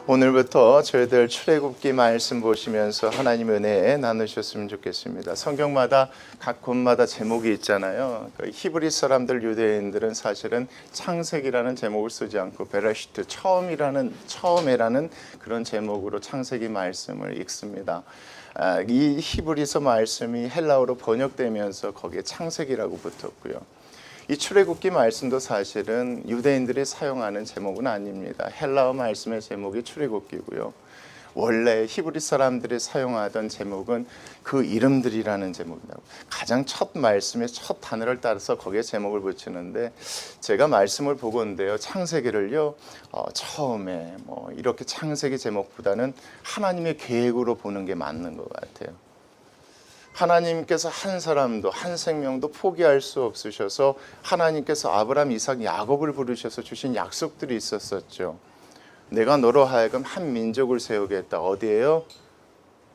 오늘부터 저희들 출애굽기 말씀 보시면서 하나님 은혜 나누셨으면 좋겠습니다. 성경마다 각 곳마다 제목이 있잖아요. 히브리 사람들, 유대인들은 사실은 창세기라는 제목을 쓰지 않고 베레시트, 처음이라는 그런 제목으로 창세기 말씀을 읽습니다. 이 히브리서 말씀이 헬라어로 번역되면서 거기에 창세기라고 붙었고요. 이 출애굽기 말씀도 사실은 유대인들이 사용하는 제목은 아닙니다. 헬라어 말씀의 제목이 출애굽기고요. 원래 히브리 사람들이 사용하던 제목은 그 이름들이라는 제목이라고. 가장 첫 말씀의 첫 단어를 따라서 거기에 제목을 붙이는데, 제가 말씀을 보건데요, 창세기를요 처음에 이렇게 창세기 제목보다는 하나님의 계획으로 보는 게 맞는 것 같아요. 하나님께서 한 사람도 한 생명도 포기할 수 없으셔서 하나님께서 아브라함, 이삭, 야곱을 부르셔서 주신 약속들이 있었었죠. 내가 너로 하여금 한 민족을 세우겠다. 어디에요?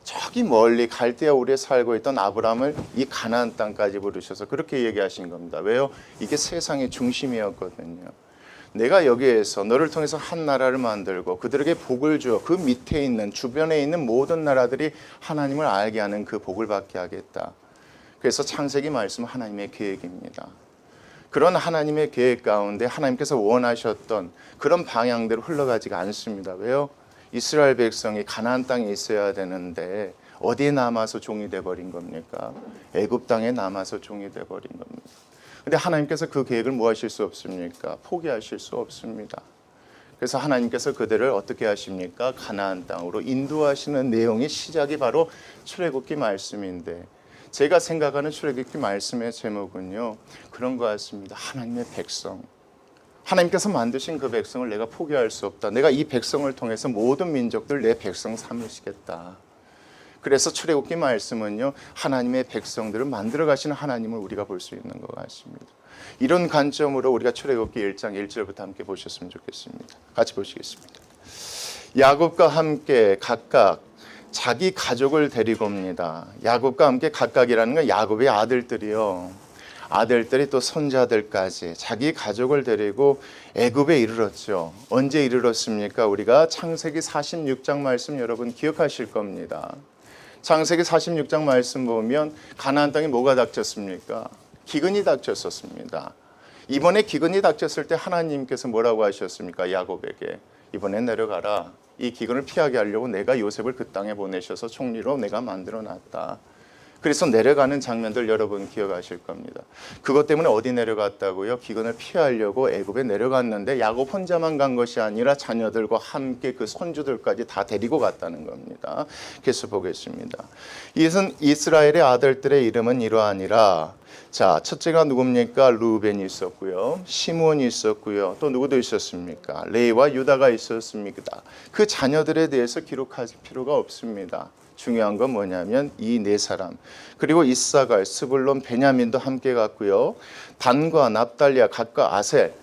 저기 멀리 갈대아 우리에 살고 있던 아브라함을 이 가나안 땅까지 부르셔서 그렇게 얘기하신 겁니다. 왜요? 이게 세상의 중심이었거든요. 내가 여기에서 너를 통해서 한 나라를 만들고 그들에게 복을 주어 그 밑에 있는 주변에 있는 모든 나라들이 하나님을 알게 하는 그 복을 받게 하겠다. 그래서 창세기 말씀은 하나님의 계획입니다. 그런 하나님의 계획 가운데 하나님께서 원하셨던 그런 방향대로 흘러가지가 않습니다. 왜요? 이스라엘 백성이 가나안 땅에 있어야 되는데 어디에 남아서 종이 돼버린 겁니까? 애굽 땅에 남아서 종이 돼버린 겁니다. 근데 하나님께서 그 계획을 뭐 하실 수 없습니까? 포기하실 수 없습니다. 그래서 하나님께서 그들을 어떻게 하십니까? 가나안 땅으로 인도하시는 내용의 시작이 바로 출애굽기 말씀인데, 제가 생각하는 출애굽기 말씀의 제목은요, 그런 것 같습니다. 하나님의 백성. 하나님께서 만드신 그 백성을 내가 포기할 수 없다. 내가 이 백성을 통해서 모든 민족들 내 백성 삼으시겠다. 그래서 출애굽기 말씀은요, 하나님의 백성들을 만들어 가시는 하나님을 우리가 볼 수 있는 것 같습니다. 이런 관점으로 우리가 출애굽기 1장 1절부터 함께 보셨으면 좋겠습니다. 같이 보시겠습니다. 야곱과 함께 각각 자기 가족을 데리고 옵니다. 야곱과 함께 각각이라는 건 야곱의 아들들이요, 아들들이 또 손자들까지 자기 가족을 데리고 애굽에 이르렀죠. 언제 이르렀습니까? 우리가 창세기 46장 말씀 여러분 기억하실 겁니다. 창세기 46장 말씀 보면 가나안 땅에 뭐가 닥쳤습니까? 기근이 닥쳤었습니다. 이번에 기근이 닥쳤을 때 하나님께서 뭐라고 하셨습니까? 야곱에게 이번에 내려가라. 이 기근을 피하게 하려고 내가 요셉을 그 땅에 보내셔서 총리로 내가 만들어 놨다. 그래서 내려가는 장면들 여러분 기억하실 겁니다. 그것 때문에 어디 내려갔다고요? 기근을 피하려고 애굽에 내려갔는데 야곱 혼자만 간 것이 아니라 자녀들과 함께 그 손주들까지 다 데리고 갔다는 겁니다. 계속 보겠습니다. 이것은 이스라엘의 아들들의 이름은 이러하니라. 자, 첫째가 누굽니까? 루벤이 있었고요, 시므온이 있었고요, 또 누구도 있었습니까? 레위와 유다가 있었습니다. 그 자녀들에 대해서 기록할 필요가 없습니다. 중요한 건 뭐냐면 이 네 사람, 그리고 이사갈, 스불론, 베냐민도 함께 갔고요. 단과 납달리아, gad과 아셀,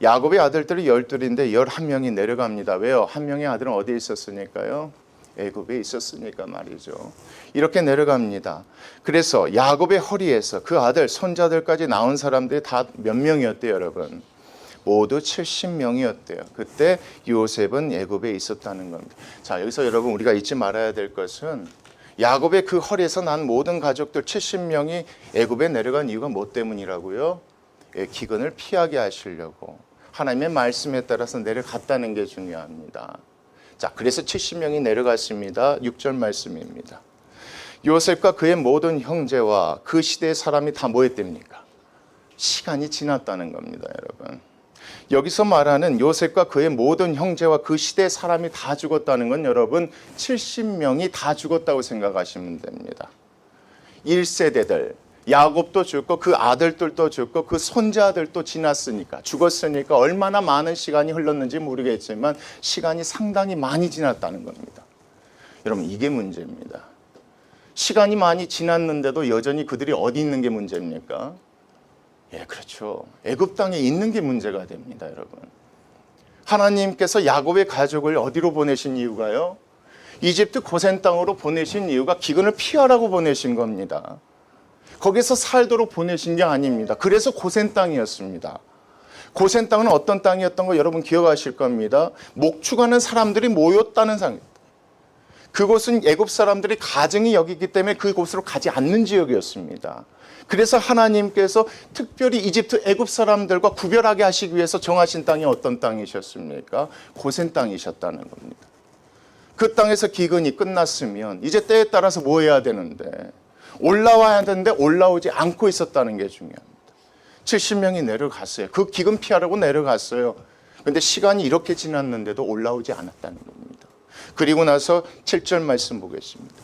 야곱의 아들들이 12인데 11명이 내려갑니다. 왜요? 한 명의 아들은 어디에 있었으니까요? 애굽에 있었으니까 말이죠. 이렇게 내려갑니다. 그래서 야곱의 허리에서 그 아들, 손자들까지 나온 사람들이 다 몇 명이었대요, 여러분? 모두 70명이었대요. 그때 요셉은 애굽에 있었다는 겁니다. 자, 여기서 여러분 우리가 잊지 말아야 될 것은 야곱의 그 허리에서 난 모든 가족들 70명이 애굽에 내려간 이유가 뭐 때문이라고요? 기근을 피하게 하시려고 하나님의 말씀에 따라서 내려갔다는 게 중요합니다. 자, 그래서 70명이 내려갔습니다. 6절 말씀입니다. 요셉과 그의 모든 형제와 그 시대의 사람이 다 뭐 했답니까? 시간이 지났다는 겁니다, 여러분. 여기서 말하는 요셉과 그의 모든 형제와 그 시대의 사람이 다 죽었다는 건 여러분 70명이 다 죽었다고 생각하시면 됩니다. 1세대들, 야곱도 죽고 그 아들들도 죽고 그 손자들도 지났으니까, 죽었으니까 얼마나 많은 시간이 흘렀는지 모르겠지만 시간이 상당히 많이 지났다는 겁니다. 여러분, 이게 문제입니다. 시간이 많이 지났는데도 여전히 그들이 어디 있는 게 문제입니까? 예, 그렇죠. 애굽 땅에 있는 게 문제가 됩니다, 여러분. 하나님께서 야곱의 가족을 어디로 보내신 이유가요? 이집트 고센 땅으로 보내신 이유가 기근을 피하라고 보내신 겁니다. 거기서 살도록 보내신 게 아닙니다. 그래서 고센 땅이었습니다. 고센 땅은 어떤 땅이었던 거 여러분 기억하실 겁니다. 목축하는 사람들이 모였다는 상. 그곳은 애굽 사람들이 가증히 여기기 때문에 그곳으로 가지 않는 지역이었습니다. 그래서 하나님께서 특별히 이집트 애굽 사람들과 구별하게 하시기 위해서 정하신 땅이 어떤 땅이셨습니까? 고센 땅이셨다는 겁니다. 그 땅에서 기근이 끝났으면 이제 때에 따라서 뭐 해야 되는데 올라와야 되는데 올라오지 않고 있었다는 게 중요합니다. 70명이 내려갔어요. 그 기근 피하려고 내려갔어요. 그런데 시간이 이렇게 지났는데도 올라오지 않았다는 겁니다. 그리고 나서 7절 말씀 보겠습니다.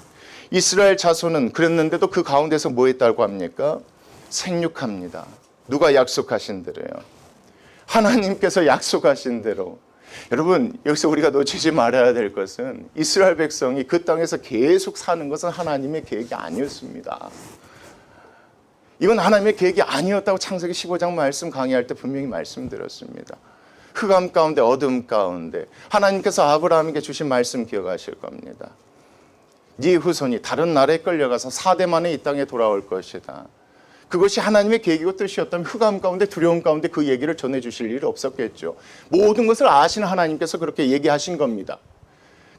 이스라엘 자손은 그랬는데도 그 가운데서 뭐 했다고 합니까? 생육합니다. 누가 약속하신 대로요? 하나님께서 약속하신 대로. 여러분, 여기서 우리가 놓치지 말아야 될 것은 이스라엘 백성이 그 땅에서 계속 사는 것은 하나님의 계획이 아니었습니다. 이건 하나님의 계획이 아니었다고 창세기 15장 말씀 강의할 때 분명히 말씀드렸습니다. 흑암 가운데 어둠 가운데 하나님께서 아브라함에게 주신 말씀 기억하실 겁니다. 네 후손이 다른 나라에 끌려가서 4대 만에 이 땅에 돌아올 것이다. 그것이 하나님의 계획이고 뜻이었다면 흑암 가운데 두려움 가운데 그 얘기를 전해주실 일이 없었겠죠. 모든 것을 아시는 하나님께서 그렇게 얘기하신 겁니다.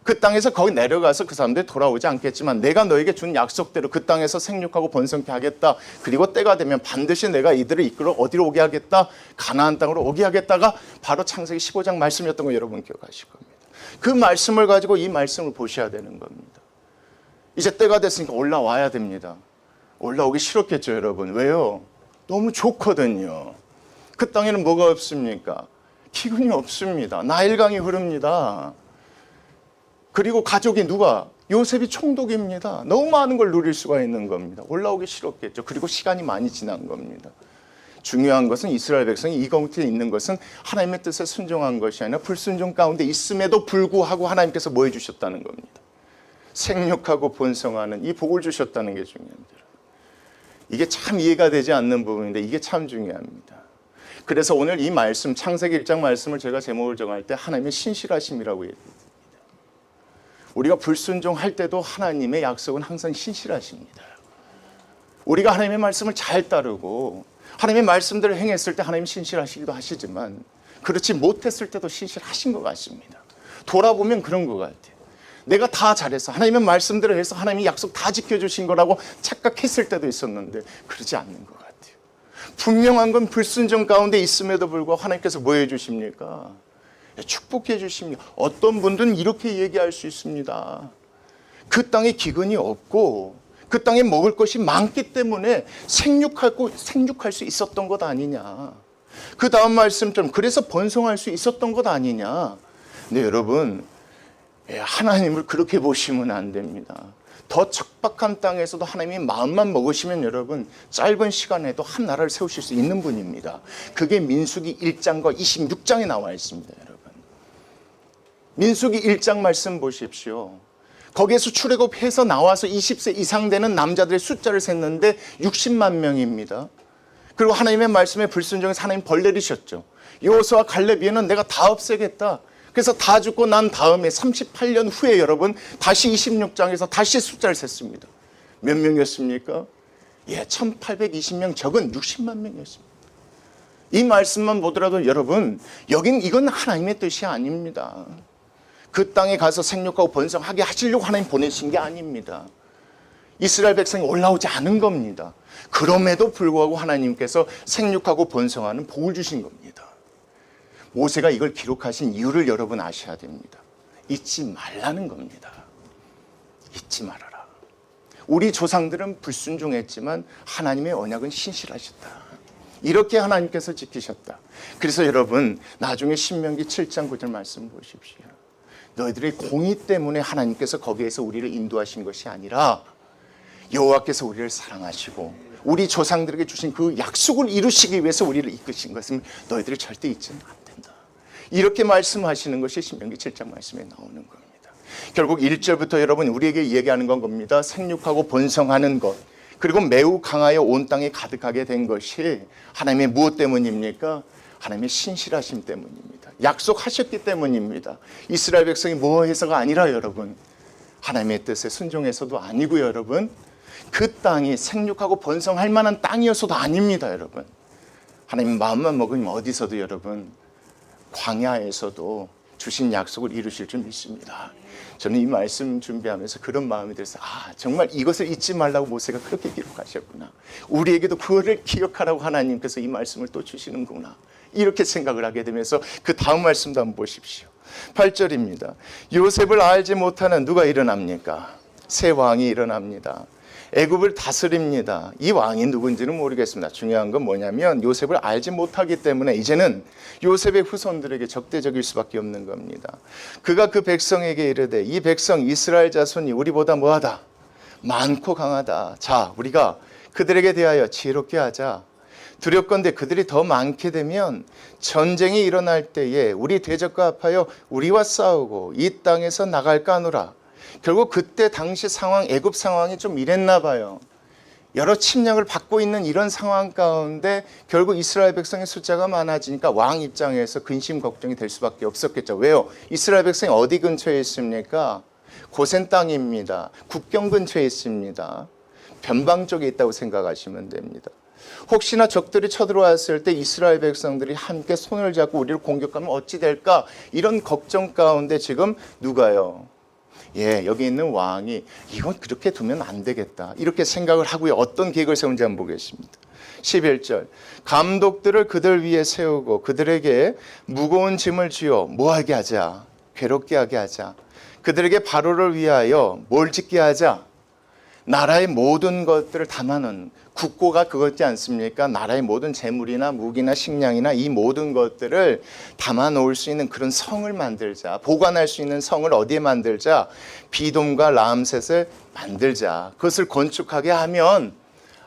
그 땅에서 거기 내려가서 그 사람들이 돌아오지 않겠지만 내가 너에게 준 약속대로 그 땅에서 생육하고 번성케 하겠다. 그리고 때가 되면 반드시 내가 이들을 이끌어 어디로 오게 하겠다. 가나안 땅으로 오게 하겠다가 바로 창세기 15장 말씀이었던 거 여러분 기억하실 겁니다. 그 말씀을 가지고 이 말씀을 보셔야 되는 겁니다. 이제 때가 됐으니까 올라와야 됩니다. 올라오기 싫었겠죠 여러분. 왜요? 너무 좋거든요. 그 땅에는 뭐가 없습니까? 기근이 없습니다. 나일강이 흐릅니다. 그리고 가족이 누가? 요셉이 총독입니다. 너무 많은 걸 누릴 수가 있는 겁니다. 올라오기 싫었겠죠. 그리고 시간이 많이 지난 겁니다. 중요한 것은 이스라엘 백성이 이 가운데 있는 것은 하나님의 뜻에 순종한 것이 아니라 불순종 가운데 있음에도 불구하고 하나님께서 뭐 해주셨다는 겁니다. 생육하고 번성하는 이 복을 주셨다는 게 중요합니다. 이게 참 이해가 되지 않는 부분인데 이게 참 중요합니다. 그래서 오늘 이 말씀 창세기 1장 말씀을 제가 제목을 정할 때 하나님의 신실하심이라고 얘기합니다. 우리가 불순종할 때도 하나님의 약속은 항상 신실하십니다. 우리가 하나님의 말씀을 잘 따르고 하나님의 말씀대로 행했을 때 하나님 신실하시기도 하시지만 그렇지 못했을 때도 신실하신 것 같습니다. 돌아보면 그런 것 같아요. 내가 다 잘해서 하나님의 말씀대로 해서 하나님이 약속 다 지켜주신 거라고 착각했을 때도 있었는데 그러지 않는 것 같아요. 분명한 건 불순종 가운데 있음에도 불구하고 하나님께서 뭐 해주십니까? 축복해 주십니다. 어떤 분들은 이렇게 얘기할 수 있습니다. 그 땅에 기근이 없고 그 땅에 먹을 것이 많기 때문에 생육할 수 있었던 것 아니냐. 그 다음 말씀처럼 그래서 번성할 수 있었던 것 아니냐. 근데 여러분 하나님을 그렇게 보시면 안 됩니다. 더 척박한 땅에서도 하나님이 마음만 먹으시면 여러분 짧은 시간에도 한 나라를 세우실 수 있는 분입니다. 그게 민수기 1장과 26장에 나와 있습니다. 여러분. 민수기 1장 말씀 보십시오. 거기에서 출애굽해서 나와서 20세 이상 되는 남자들의 숫자를 셌는데 60만 명입니다. 그리고 하나님의 말씀에 불순종해서 하나님 벌 내리셨죠. 여호수아와 갈렙에는 내가 다 없애겠다. 그래서 다 죽고 난 다음에 38년 후에 여러분 다시 26장에서 다시 숫자를 셌습니다. 몇 명이었습니까? 1820명 적은 60만 명이었습니다. 이 말씀만 보더라도 여러분 여긴 이건 하나님의 뜻이 아닙니다. 그 땅에 가서 생육하고 번성하게 하시려고 하나님 보내신 게 아닙니다. 이스라엘 백성이 올라오지 않은 겁니다. 그럼에도 불구하고 하나님께서 생육하고 번성하는 복을 주신 겁니다. 모세가 이걸 기록하신 이유를 여러분 아셔야 됩니다. 잊지 말라는 겁니다. 잊지 말아라. 우리 조상들은 불순종했지만 하나님의 언약은 신실하셨다. 이렇게 하나님께서 지키셨다. 그래서 여러분 나중에 신명기 7장 9절 말씀 보십시오. 너희들의 공의 때문에 하나님께서 거기에서 우리를 인도하신 것이 아니라 여호와께서 우리를 사랑하시고 우리 조상들에게 주신 그 약속을 이루시기 위해서 우리를 이끄신 것은 너희들이 절대 잊지는 안 된다. 이렇게 말씀하시는 것이 신명기 7장 말씀에 나오는 겁니다. 결국 1절부터 여러분 우리에게 얘기하는 건 겁니다. 생육하고 번성하는 것 그리고 매우 강하여 온 땅에 가득하게 된 것이 하나님의 무엇 때문입니까? 하나님의 신실하심 때문입니다. 약속하셨기 때문입니다. 이스라엘 백성이 뭐 해서가 아니라 여러분 하나님의 뜻에 순종해서도 아니고요. 여러분 그 땅이 생육하고 번성할 만한 땅이어서도 아닙니다. 여러분 하나님 마음만 먹으면 어디서도 여러분 광야에서도 주신 약속을 이루실 줄 믿습니다. 저는 이 말씀 준비하면서 그런 마음이 들어서 정말 이것을 잊지 말라고 모세가 그렇게 기록하셨구나. 우리에게도 그거를 기억하라고 하나님께서 이 말씀을 또 주시는구나. 이렇게 생각을 하게 되면서 그 다음 말씀도 한번 보십시오. 8절입니다. 요셉을 알지 못하는 누가 일어납니까? 새 왕이 일어납니다. 애굽을 다스립니다. 이 왕이 누군지는 모르겠습니다. 중요한 건 뭐냐면 요셉을 알지 못하기 때문에 이제는 요셉의 후손들에게 적대적일 수밖에 없는 겁니다. 그가 그 백성에게 이르되 이 백성 이스라엘 자손이 우리보다 뭐하다? 많고 강하다. 자, 우리가 그들에게 대하여 지혜롭게 하자. 두렵건대 그들이 더 많게 되면 전쟁이 일어날 때에 우리 대적과 합하여 우리와 싸우고 이 땅에서 나갈까 하노라. 결국 그때 당시 상황, 애굽 상황이 좀 이랬나 봐요. 여러 침략을 받고 있는 이런 상황 가운데 결국 이스라엘 백성의 숫자가 많아지니까 왕 입장에서 근심 걱정이 될 수밖에 없었겠죠. 왜요? 이스라엘 백성이 어디 근처에 있습니까? 고센 땅입니다. 국경 근처에 있습니다. 변방 쪽에 있다고 생각하시면 됩니다. 혹시나 적들이 쳐들어왔을 때 이스라엘 백성들이 함께 손을 잡고 우리를 공격하면 어찌 될까? 이런 걱정 가운데 지금 누가요? 여기 있는 왕이 이건 그렇게 두면 안 되겠다. 이렇게 생각을 하고요. 어떤 계획을 세운지 한번 보겠습니다. 11절. 감독들을 그들 위에 세우고 그들에게 무거운 짐을 쥐어 뭐하게 하자? 괴롭게 하게 하자. 그들에게 바로를 위하여 뭘 짓게 하자? 나라의 모든 것들을 담아놓은 국고가 그거지 않습니까? 나라의 모든 재물이나 무기나 식량이나 이 모든 것들을 담아놓을 수 있는 그런 성을 만들자. 보관할 수 있는 성을 어디에 만들자? 비돔과 라암셋을 만들자. 그것을 건축하게 하면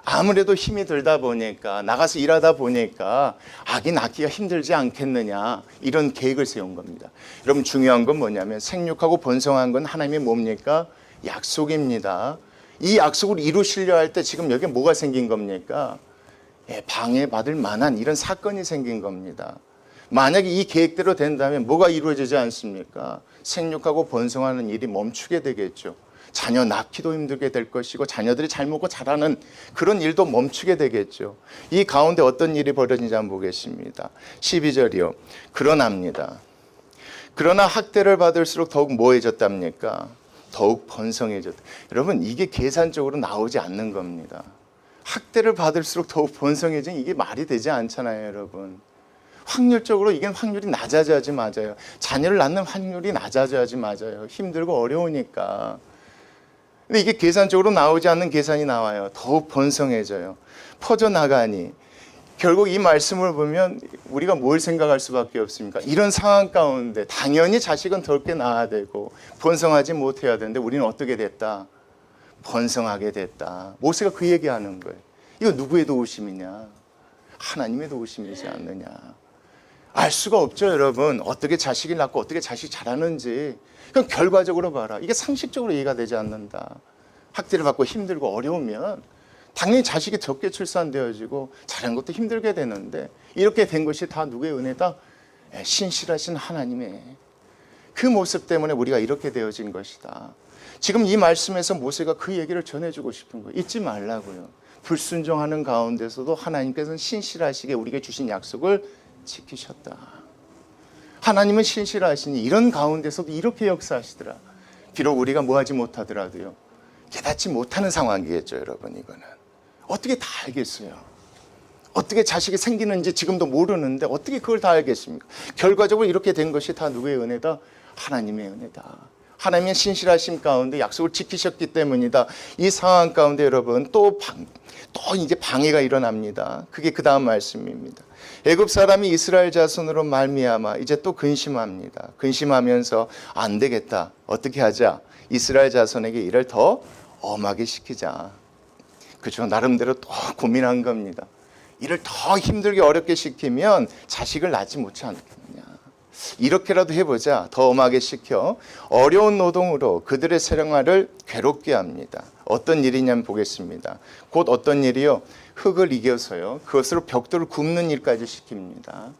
아무래도 힘이 들다 보니까 나가서 일하다 보니까 아기 낳기가 힘들지 않겠느냐. 이런 계획을 세운 겁니다. 여러분 중요한 건 뭐냐면 생육하고 번성한 건 하나님의 뭡니까? 약속입니다. 이 약속을 이루시려 할 때 지금 여기에 뭐가 생긴 겁니까? 방해받을 만한 이런 사건이 생긴 겁니다. 만약에 이 계획대로 된다면 뭐가 이루어지지 않습니까? 생육하고 번성하는 일이 멈추게 되겠죠. 자녀 낳기도 힘들게 될 것이고 자녀들이 잘 먹고 자라는 그런 일도 멈추게 되겠죠. 이 가운데 어떤 일이 벌어진지 한번 보겠습니다. 12절이요. 그러나입니다. 그러나 학대를 받을수록 더욱 뭐해졌답니까? 더욱 번성해졌다. 여러분 이게 계산적으로 나오지 않는 겁니다. 학대를 받을수록 더욱 번성해진 이게 말이 되지 않잖아요, 여러분. 확률적으로 이게 확률이 낮아져야지 맞아요. 자녀를 낳는 확률이 낮아져야지 맞아요. 힘들고 어려우니까. 근데 이게 계산적으로 나오지 않는 계산이 나와요. 더욱 번성해져요. 퍼져나가니. 결국 이 말씀을 보면 우리가 뭘 생각할 수밖에 없습니까? 이런 상황 가운데 당연히 자식은 덜게 낳아야 되고 번성하지 못해야 되는데 우리는 어떻게 됐다? 번성하게 됐다. 모세가 그 얘기하는 거예요. 이거 누구의 도우심이냐? 하나님의 도우심이지 않느냐? 알 수가 없죠, 여러분. 어떻게 자식이 낳고 어떻게 자식이 자라는지. 그럼 결과적으로 봐라. 이게 상식적으로 이해가 되지 않는다. 학대를 받고 힘들고 어려우면 당연히 자식이 적게 출산되어지고 자라는 것도 힘들게 되는데 이렇게 된 것이 다 누구의 은혜다? 신실하신 하나님의 그 모습 때문에 우리가 이렇게 되어진 것이다. 지금 이 말씀에서 모세가 그 얘기를 전해주고 싶은 거예요. 잊지 말라고요. 불순종하는 가운데서도 하나님께서는 신실하시게 우리에게 주신 약속을 지키셨다. 하나님은 신실하시니 이런 가운데서도 이렇게 역사하시더라. 비록 우리가 뭐하지 못하더라도요. 깨닫지 못하는 상황이겠죠, 여러분. 이거는 어떻게 다 알겠어요? 어떻게 자식이 생기는지 지금도 모르는데 어떻게 그걸 다 알겠습니까? 결과적으로 이렇게 된 것이 다 누구의 은혜다? 하나님의 은혜다. 하나님의 신실하심 가운데 약속을 지키셨기 때문이다. 이 상황 가운데 여러분 또 이제 방해가 일어납니다. 그게 그 다음 말씀입니다. 애굽 사람이 이스라엘 자손으로 말미암아 이제 또 근심합니다. 근심하면서 안 되겠다. 어떻게 하자? 이스라엘 자손에게 이를 더 엄하게 시키자. 그렇죠. 나름대로 또 고민한 겁니다. 이를 더 힘들게 어렵게 시키면 자식을 낳지 못지 않겠느냐. 이렇게라도 해보자. 더 엄하게 시켜 어려운 노동으로 그들의 생활을 괴롭게 합니다. 어떤 일이냐면 보겠습니다. 곧 어떤 일이요? 흙을 이겨서요. 그것으로 벽돌을 굽는 일까지 시킵니다.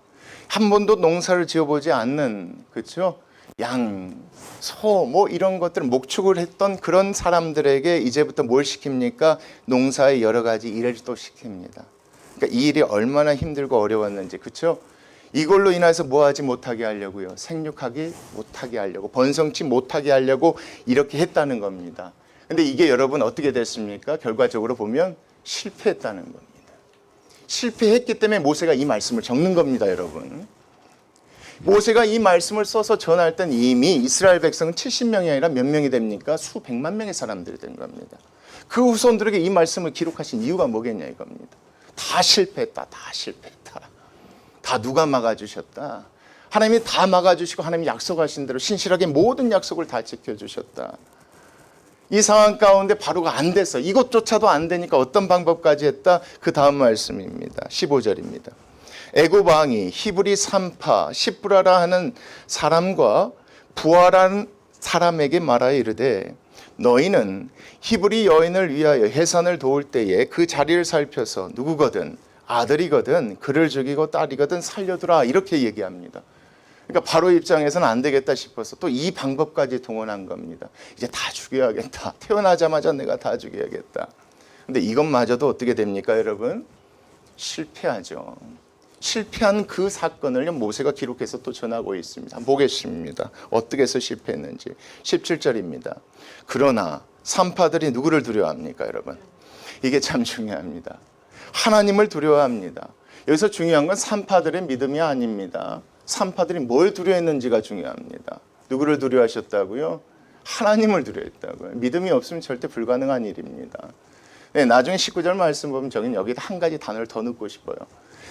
한 번도 농사를 지어보지 않는, 그렇죠? 양, 소, 뭐 이런 것들을 목축을 했던 그런 사람들에게 이제부터 뭘 시킵니까? 농사의 여러 가지 일을 또 시킵니다. 그러니까 이 일이 얼마나 힘들고 어려웠는지, 그렇죠? 이걸로 인해서 뭐 하지 못하게 하려고요? 생육하기 못하게 하려고, 번성치 못하게 하려고 이렇게 했다는 겁니다. 근데 이게 여러분 어떻게 됐습니까? 결과적으로 보면 실패했다는 겁니다. 실패했기 때문에 모세가 이 말씀을 적는 겁니다, 여러분. 모세가 이 말씀을 써서 전할 땐 이미 이스라엘 백성은 70명이 아니라 몇 명이 됩니까? 수백만 명의 사람들이 된 겁니다. 그 후손들에게 이 말씀을 기록하신 이유가 뭐겠냐 이겁니다. 다 실패했다. 다 실패했다. 다 누가 막아주셨다. 하나님이 다 막아주시고 하나님이 약속하신 대로 신실하게 모든 약속을 다 지켜주셨다. 이 상황 가운데 바로가 안 됐어. 이것조차도 안 되니까 어떤 방법까지 했다? 그 다음 말씀입니다. 15절입니다. 애굽 왕이 히브리 산파 시브라라 하는 사람과 부하라는 사람에게 말하여 이르되 너희는 히브리 여인을 위하여 해산을 도울 때에 그 자리를 살펴서 누구거든 아들이거든 그를 죽이고 딸이거든 살려두라 이렇게 얘기합니다. 그러니까 바로 입장에서는 안 되겠다 싶어서 또 이 방법까지 동원한 겁니다. 이제 다 죽여야겠다. 태어나자마자 내가 다 죽여야겠다. 근데 이것마저도 어떻게 됩니까, 여러분? 실패하죠. 실패한 그 사건을 모세가 기록해서 또 전하고 있습니다. 보겠습니다. 어떻게 해서 실패했는지. 17절입니다. 그러나 산파들이 누구를 두려워합니까, 여러분? 이게 참 중요합니다. 하나님을 두려워합니다. 여기서 중요한 건 산파들의 믿음이 아닙니다. 산파들이 뭘 두려워했는지가 중요합니다. 누구를 두려워하셨다고요? 하나님을 두려워했다고요. 믿음이 없으면 절대 불가능한 일입니다. 네, 나중에 19절 말씀 보면 저긴 여기다 한 가지 단어를 더 넣고 싶어요.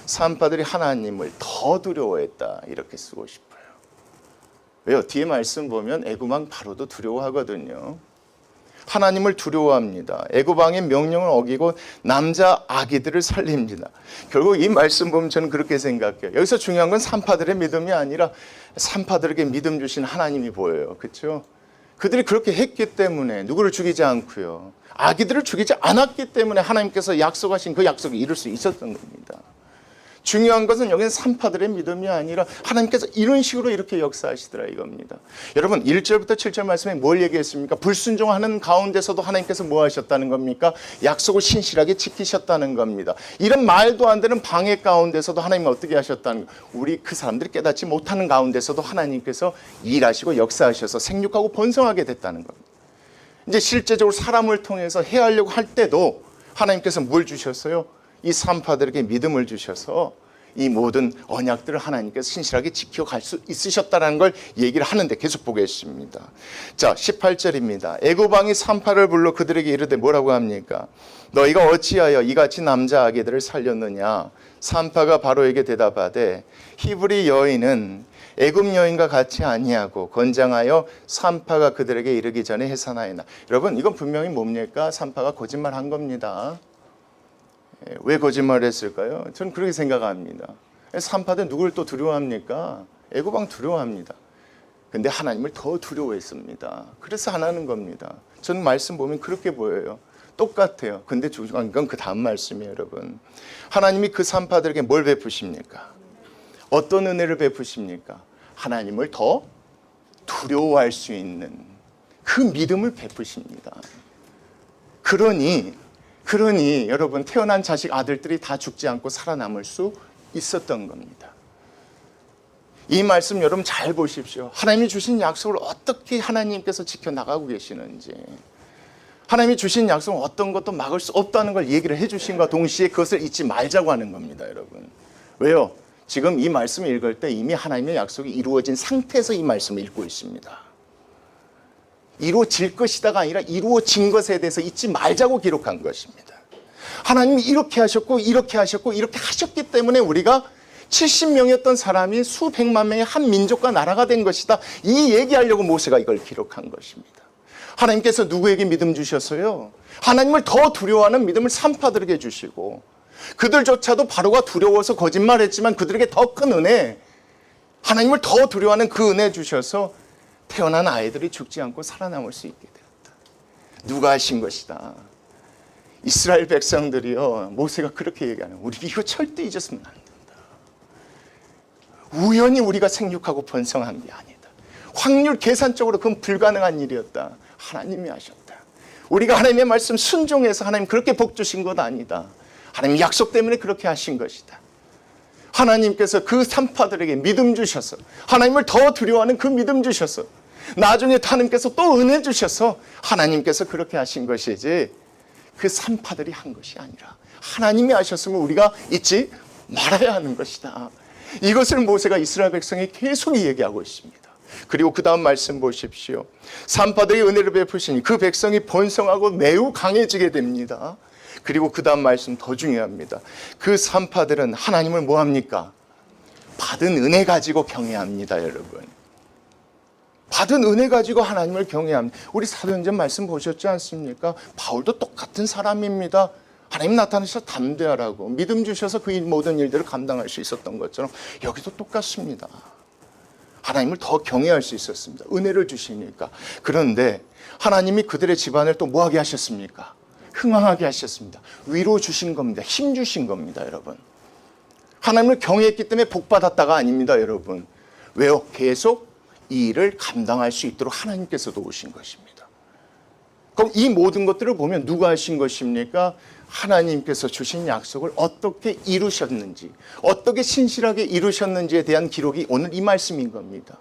산파들이 하나님을 더 두려워했다 이렇게 쓰고 싶어요. 왜요? 뒤에 말씀 보면 애굽 왕 바로도 두려워하거든요. 하나님을 두려워합니다. 애굽 왕의 명령을 어기고 남자 아기들을 살립니다. 결국 이 말씀 보면 저는 그렇게 생각해요. 여기서 중요한 건 산파들의 믿음이 아니라 산파들에게 믿음 주신 하나님이 보여요. 그렇죠? 그들이 그렇게 했기 때문에 누구를 죽이지 않고요. 아기들을 죽이지 않았기 때문에 하나님께서 약속하신 그 약속을 이룰 수 있었던 겁니다. 중요한 것은 여기는 산파들의 믿음이 아니라 하나님께서 이런 식으로 이렇게 역사하시더라 이겁니다. 여러분 1절부터 7절 말씀에 뭘 얘기했습니까? 불순종하는 가운데서도 하나님께서 뭐 하셨다는 겁니까? 약속을 신실하게 지키셨다는 겁니다. 이런 말도 안 되는 방해 가운데서도 하나님이 어떻게 하셨다는 거예요? 우리 그 사람들이 깨닫지 못하는 가운데서도 하나님께서 일하시고 역사하셔서 생육하고 번성하게 됐다는 겁니다. 이제 실제적으로 사람을 통해서 해하려고 할 때도 하나님께서 뭘 주셨어요? 이 산파들에게 믿음을 주셔서 이 모든 언약들을 하나님께서 신실하게 지켜갈 수 있으셨다는 걸 얘기를 하는데 계속 보겠습니다. 자, 18절입니다. 애굽 왕이 산파를 불러 그들에게 이르되 뭐라고 합니까? 너희가 어찌하여 이같이 남자 아기들을 살렸느냐? 산파가 바로에게 대답하되 히브리 여인은 애굽 여인과 같이 아니하고 건장하여 산파가 그들에게 이르기 전에 해산하였나. 여러분 이건 분명히 뭡니까? 산파가 거짓말한 겁니다. 왜 거짓말을 했을까요? 저는 그렇게 생각합니다. 산파들 누구를 또 두려워합니까? 애굽 왕 두려워합니다. 근데 하나님을 더 두려워했습니다. 그래서 안 하는 겁니다. 저는 말씀 보면 그렇게 보여요. 똑같아요. 근데 중요한 건 그 다음 말씀이에요, 여러분. 하나님이 그 산파들에게 뭘 베푸십니까? 어떤 은혜를 베푸십니까? 하나님을 더 두려워할 수 있는 그 믿음을 베푸십니다. 그러니 여러분 태어난 자식 아들들이 다 죽지 않고 살아남을 수 있었던 겁니다. 이 말씀 여러분 잘 보십시오. 하나님이 주신 약속을 어떻게 하나님께서 지켜나가고 계시는지, 하나님이 주신 약속은 어떤 것도 막을 수 없다는 걸 얘기를 해주신과 동시에 그것을 잊지 말자고 하는 겁니다. 여러분 왜요? 지금 이 말씀을 읽을 때 이미 하나님의 약속이 이루어진 상태에서 이 말씀을 읽고 있습니다. 이루어질 것이다가 아니라 이루어진 것에 대해서 잊지 말자고 기록한 것입니다. 하나님이 이렇게 하셨고 이렇게 하셨고 이렇게 하셨기 때문에 우리가 70명이었던 사람이 수백만 명의 한 민족과 나라가 된 것이다. 이 얘기하려고 모세가 이걸 기록한 것입니다. 하나님께서 누구에게 믿음 주셨어요? 하나님을 더 두려워하는 믿음을 산파들에게 주시고, 그들조차도 바로가 두려워서 거짓말했지만 그들에게 더 큰 은혜, 하나님을 더 두려워하는 그 은혜 주셔서 태어난 아이들이 죽지 않고 살아남을 수 있게 되었다. 누가 하신 것이다. 이스라엘 백성들이요, 모세가 그렇게 얘기하는, 우리 이거 절대 잊었으면 안 된다. 우연히 우리가 생육하고 번성한 게 아니다. 확률 계산적으로 그건 불가능한 일이었다. 하나님이 하셨다. 우리가 하나님의 말씀 순종해서 하나님 그렇게 복 주신 것 아니다. 하나님 약속 때문에 그렇게 하신 것이다. 하나님께서 그 산파들에게 믿음 주셔서 하나님을 더 두려워하는 그 믿음 주셔서 나중에 하나님께서 또 은혜 주셔서 하나님께서 그렇게 하신 것이지 그 산파들이 한 것이 아니라 하나님이 하셨으면 우리가 잊지 말아야 하는 것이다. 이것을 모세가 이스라엘 백성에 계속 얘기하고 있습니다. 그리고 그 다음 말씀 보십시오. 산파들이 은혜를 베푸시니 그 백성이 번성하고 매우 강해지게 됩니다. 그리고 그 다음 말씀 더 중요합니다. 그 산파들은 하나님을 뭐합니까? 받은 은혜 가지고 경외합니다. 여러분, 받은 은혜 가지고 하나님을 경외합니다. 우리 사도행전 말씀 보셨지 않습니까? 바울도 똑같은 사람입니다. 하나님 나타나셔서 담대하라고 믿음 주셔서 그 모든 일들을 감당할 수 있었던 것처럼 여기도 똑같습니다. 하나님을 더 경외할 수 있었습니다. 은혜를 주시니까. 그런데 하나님이 그들의 집안을 또 뭐하게 하셨습니까? 흥황하게 하셨습니다. 위로 주신 겁니다. 힘 주신 겁니다. 여러분, 하나님을 경외했기 때문에 복받았다가 아닙니다. 여러분, 왜요? 계속 이 일을 감당할 수 있도록 하나님께서 도우신 것입니다. 그럼 이 모든 것들을 보면 누가 하신 것입니까? 하나님께서 주신 약속을 어떻게 이루셨는지, 어떻게 신실하게 이루셨는지에 대한 기록이 오늘 이 말씀인 겁니다.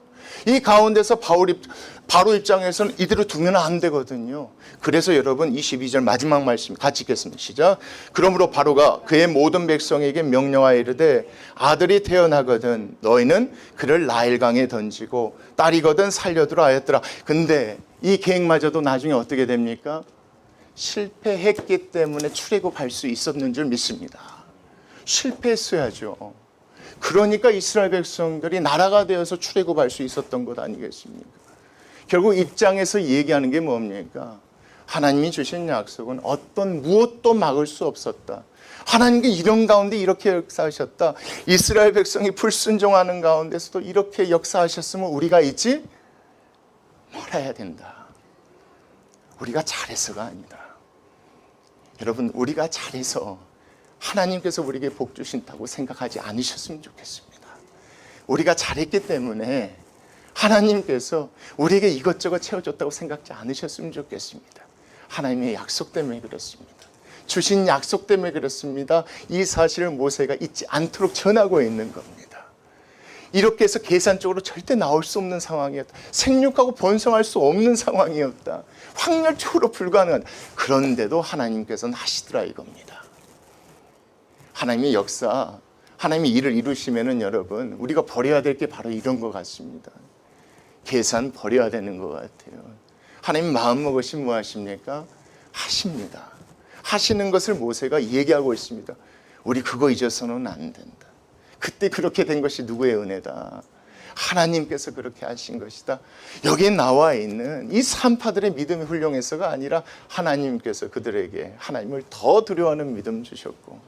이 가운데서 바로 입장에서는 이대로 두면 안 되거든요. 그래서 여러분 22절 마지막 말씀 같이 읽겠습니다. 시작. 그러므로 바로가 그의 모든 백성에게 명령하여 이르되 아들이 태어나거든 너희는 그를 나일강에 던지고 딸이거든 살려두라 하였더라. 근데 이 계획마저도 나중에 어떻게 됩니까? 실패했기 때문에 출애굽할 수 있었는 줄 믿습니다. 실패했어야죠. 그러니까 이스라엘 백성들이 나라가 되어서 출애굽할 수 있었던 것 아니겠습니까? 결국 입장에서 얘기하는 게 뭡니까? 하나님이 주신 약속은 어떤 무엇도 막을 수 없었다. 하나님께 이런 가운데 이렇게 역사하셨다. 이스라엘 백성이 불순종하는 가운데서도 이렇게 역사하셨으면 우리가 잊지 말아야 된다. 우리가 잘해서가 아니다. 여러분, 우리가 잘해서 하나님께서 우리에게 복 주신다고 생각하지 않으셨으면 좋겠습니다. 우리가 잘했기 때문에 하나님께서 우리에게 이것저것 채워줬다고 생각지 않으셨으면 좋겠습니다. 하나님의 약속 때문에 그렇습니다. 주신 약속 때문에 그렇습니다. 이 사실을 모세가 잊지 않도록 전하고 있는 겁니다. 이렇게 해서 계산적으로 절대 나올 수 없는 상황이었다. 생육하고 번성할 수 없는 상황이었다. 확률적으로 불가능한. 그런데도 하나님께서는 하시더라 이겁니다. 하나님의 역사, 하나님의 일을 이루시면은 여러분, 우리가 버려야 될 게 바로 이런 것 같습니다. 계산 버려야 되는 것 같아요. 하나님 마음먹으시면 뭐 하십니까? 하십니다. 하시는 것을 모세가 얘기하고 있습니다. 우리 그거 잊어서는 안 된다. 그때 그렇게 된 것이 누구의 은혜다? 하나님께서 그렇게 하신 것이다. 여기에 나와 있는 이 산파들의 믿음이 훌륭해서가 아니라 하나님께서 그들에게 하나님을 더 두려워하는 믿음 주셨고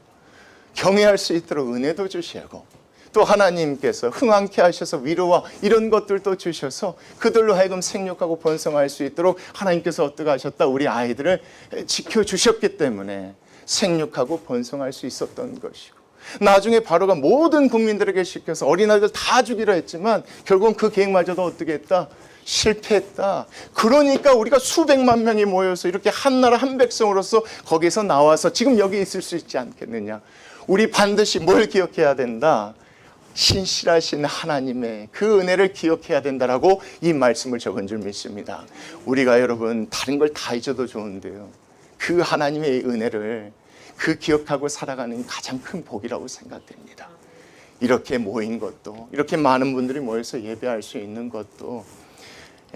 경외할 수 있도록 은혜도 주시고 또 하나님께서 흥황케 하셔서 위로와 이런 것들도 주셔서 그들로 하여금 생육하고 번성할 수 있도록 하나님께서 어떻게 하셨다? 우리 아이들을 지켜주셨기 때문에 생육하고 번성할 수 있었던 것이고 나중에 바로가 모든 국민들에게 시켜서 어린아이들 다 죽이려 했지만 결국은 그 계획마저도 어떻게 했다? 실패했다. 그러니까 우리가 수백만 명이 모여서 이렇게 한 나라 한 백성으로서 거기서 나와서 지금 여기 있을 수 있지 않겠느냐. 우리 반드시 뭘 기억해야 된다? 신실하신 하나님의 그 은혜를 기억해야 된다라고 이 말씀을 적은 줄 믿습니다. 우리가 여러분 다른 걸 다 잊어도 좋은데요, 그 하나님의 은혜를 그 기억하고 살아가는 가장 큰 복이라고 생각됩니다. 이렇게 모인 것도, 이렇게 많은 분들이 모여서 예배할 수 있는 것도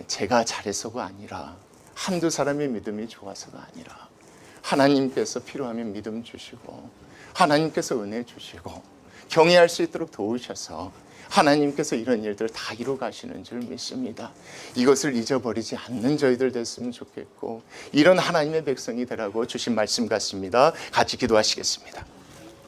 제가 잘해서가 아니라 한두 사람의 믿음이 좋아서가 아니라 하나님께서 필요하면 믿음 주시고 하나님께서 은혜 주시고 경외할 수 있도록 도우셔서 하나님께서 이런 일들을 다 이루어 가시는 줄 믿습니다. 이것을 잊어버리지 않는 저희들 됐으면 좋겠고 이런 하나님의 백성이 되라고 주신 말씀 같습니다. 같이 기도하시겠습니다.